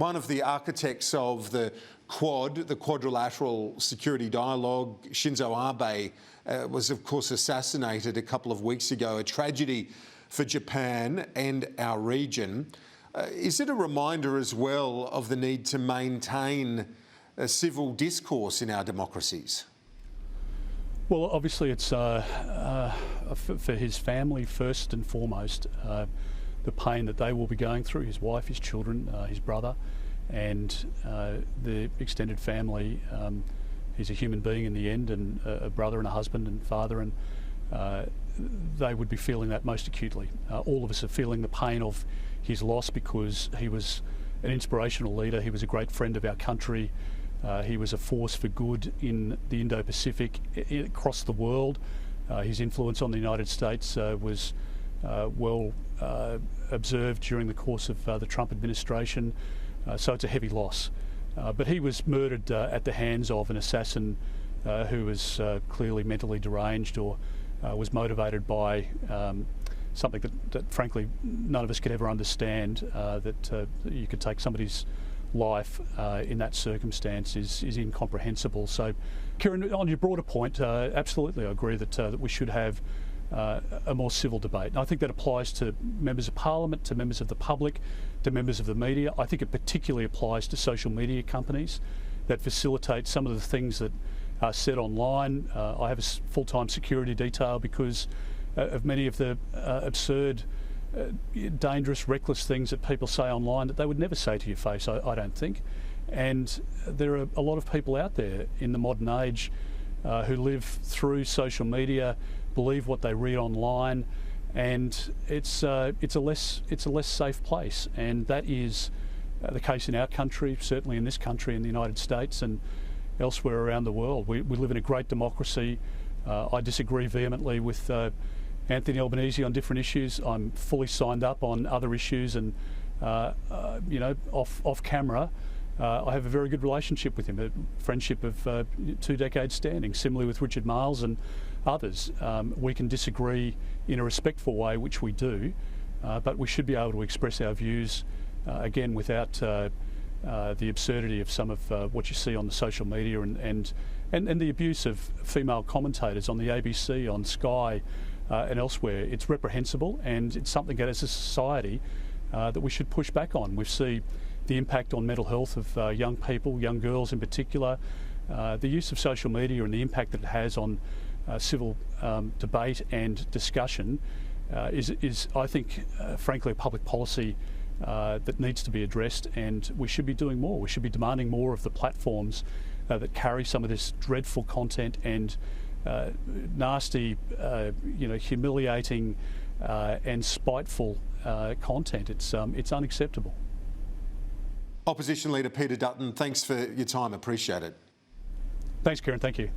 One of the architects of the Quad, the Quadrilateral Security Dialogue, Shinzo Abe, was of course assassinated a couple of weeks ago, a tragedy for Japan and our region. Is it a reminder as well of the need to maintain a civil discourse in our democracies? Well, obviously it's for his family first and foremost, the pain that they will be going through, his wife, his children, his brother, and the extended family. He's a human being in the end, and a brother and a husband and father, and they would be feeling that most acutely. All of us are feeling the pain of his loss because he was an inspirational leader. He was a great friend of our country. He was a force for good in the Indo-Pacific, across the world. His influence on the United States was well observed during the course of the Trump administration, so it's a heavy loss. But he was murdered at the hands of an assassin who was clearly mentally deranged or was motivated by something that frankly none of us could ever understand, that you could take somebody's life in that circumstance is incomprehensible. So, Kieran, on your broader point, absolutely I agree that we should have a more civil debate. And I think that applies to members of parliament, to members of the public, to members of the media. I think it particularly applies to social media companies that facilitate some of the things that are said online. I have a full-time security detail because of many of the absurd, dangerous, reckless things that people say online that they would never say to your face, I don't think. And there are a lot of people out there in the modern age who live through social media, believe what they read online, and it's a less safe place. And that is the case in our country, certainly in this country, in the United States and elsewhere around the world. We live in a great democracy. I disagree vehemently with Anthony Albanese on different issues. I'm fully signed up on other issues, and off camera, I have a very good relationship with him, a friendship of 2 decades standing. Similarly with Richard Marles and others, we can disagree in a respectful way, which we do, but we should be able to express our views again without the absurdity of some of what you see on the social media and the abuse of female commentators on the ABC, on Sky, and elsewhere. It's reprehensible, and it's something that as a society that we should push back on. We see the impact on mental health of young people, young girls in particular, the use of social media and the impact that it has on civil debate and discussion is I think, frankly, a public policy that needs to be addressed, and we should be doing more. We should be demanding more of the platforms that carry some of this dreadful content and nasty, humiliating and spiteful content. It's unacceptable. Opposition Leader Peter Dutton, thanks for your time. Appreciate it. Thanks, Kieran. Thank you.